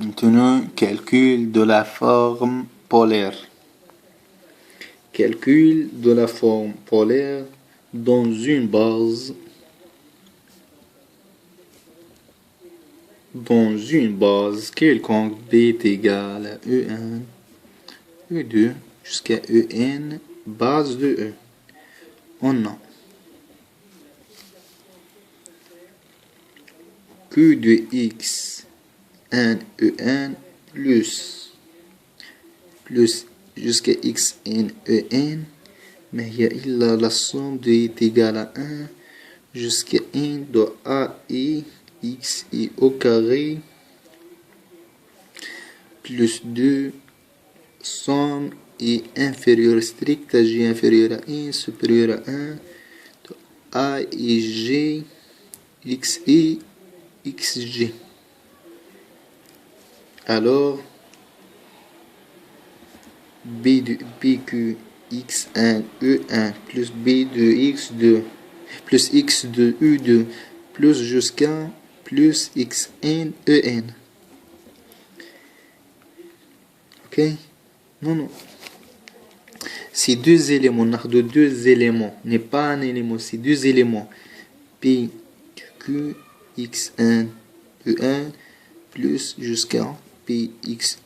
Maintenant, calcul de la forme polaire. Calcul de la forme polaire dans une base quelconque B est égal à E1, E2 jusqu'à En, base de E. On a Q de X n En plus jusqu'à Xn En, mais il y a là la somme de est égale à 1 jusqu'à N de AI Xi au carré plus 2 somme est inférieure stricte à J inférieur à N supérieur à 1 de A et G Xi Xg. Alors B de PQ X1 E1 plus B de X2 plus X de U2 plus jusqu'à plus Xn En. Ok? Non. Ces deux éléments, on a deux éléments, n'est pas un élément, c'est deux éléments. P, Q, X1, E1, plus jusqu'à P, X,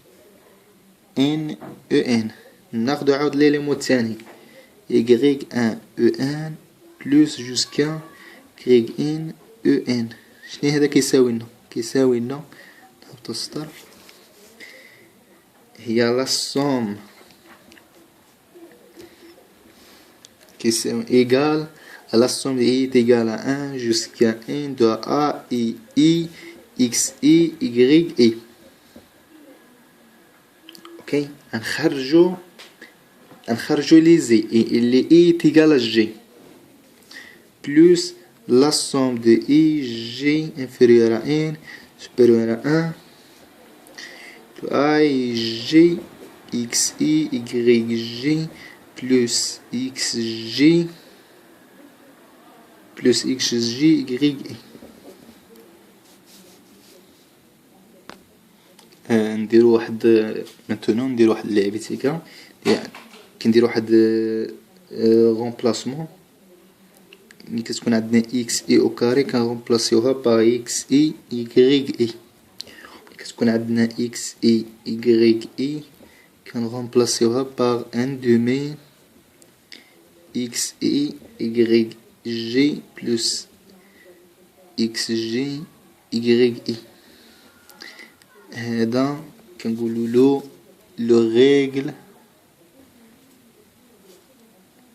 N, En. ناخد l'élément الثاني Y1 E1 plus jusqu'à YN En. شنو هذا كيساوي لنا؟ كيساوي لنا نهبط السطر هي la somme qui est égale à la somme est égale à 1 jusqu'à N de A et I X I Y I. Ok, نخرجوا les Z et les I est égal à G plus la somme de I G inférieur à N supérieur à 1 de A et G X I Y G plus XG plus XG Y نديرو واحد maintenant نديرو واحد اللعبة كنديرو واحد remplacement ملي كتكون عندنا x i au carré كنغومبلاسيوها par x i y i ملي كتكون عندنا x i y i كنغومبلاسيوها par 1 demi x i y g plus x g y i. هذا كنقولوا له le règle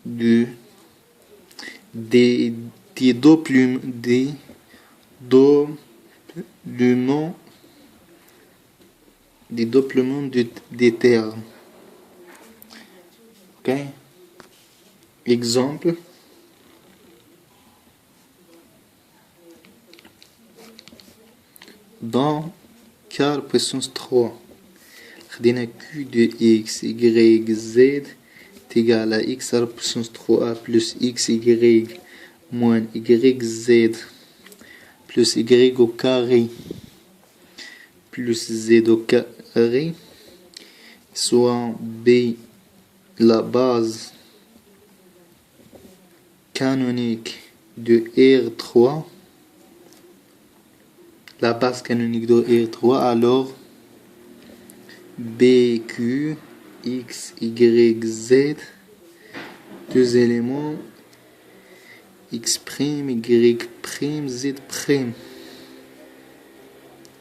des doublements des termes. Ok, exemple dans 4 puissance 3 خدينا Q de X Y Z est égal à X à la puissance 3A plus XY moins YZ plus Y au carré plus Z au carré soit B la base canonique de R3, la base canonique de R3, alors BQ, X, Y, Z, deux éléments, X', Y', Z'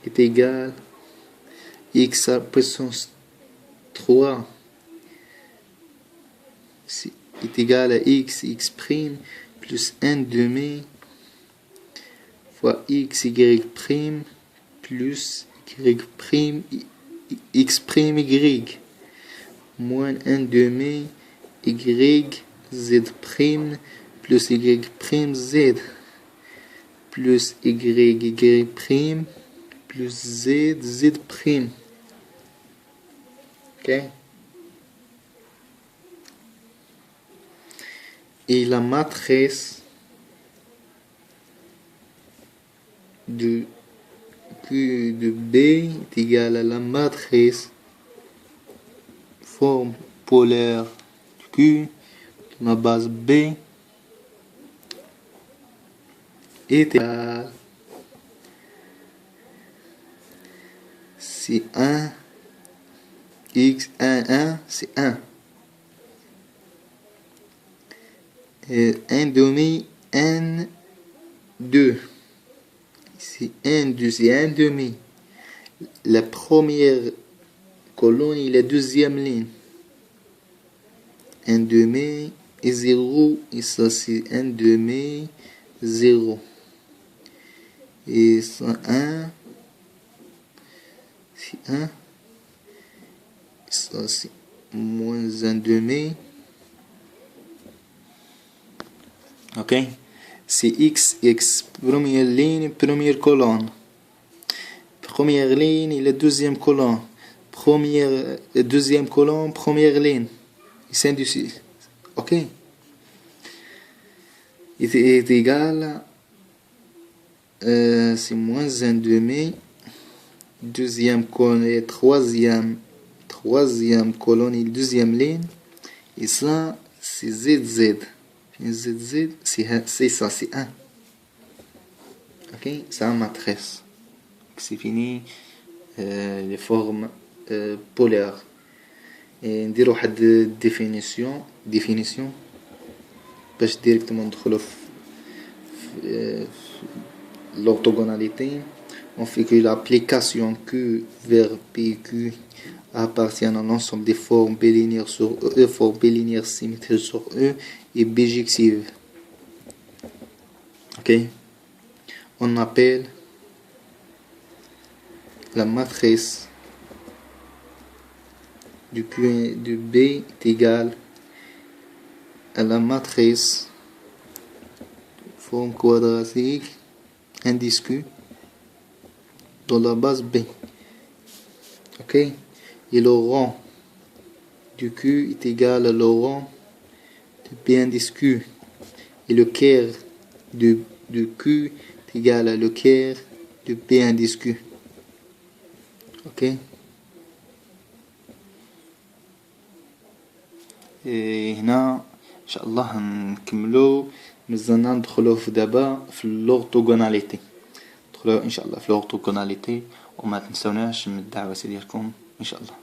est égal X à la puissance 3 est égal à X, X' plus 1 demi fois X, Y' plus Y', X', Y moins 1 demi Y, Z' plus Y', Z plus Y', plus Z, Z'. Ok? Et la matrice de Q de B est égal à la matrice forme polaire de Q, ma base B est égale c'est 1 x 1 c'est 1 et 1 demi n 2 c'est 1 c'est 1 demi la première colonne et la deuxième ligne 1 demi et 0 et ça c'est 1 demi 0 et ça 1 c'est 1 ça c'est moins 1 demi. Ok, c'est x, première ligne, première colonne. Première ligne et la deuxième colonne. Deuxième colonne, première ligne. Et c'est ainsi de suite. Ok, est égal, c'est moins 1 demi. Deuxième colonne et troisième colonne et deuxième ligne. Et ça, c'est ZZ. ZZ, c'est ça, c'est 1. Ok, c'est un matrice. C'est fini les formes polaires. Et نديرو واحد définition باش directement ندخلو في l'orthogonalité. On fait que l'application Q vers PQ appartient à l'ensemble des formes bilinéaires sur E, formes bilinéaires symétriques sur E et bijectives. Ok, on appelle la matrice du Q de B est égale à la matrice forme quadratique indice Q dans la base B. Ok, et le rang du Q est égal à le rang de B indice Q et le quart de Q est égal à le quart de B indice Q. Ok, هنا ان شاء الله نكملو مازلنا ندخلو في دابا في لورتوغوناليتي ندخلو ان شاء الله في لورتوغوناليتي وما تنسوناش من الدعوه ديالكم ان شاء الله.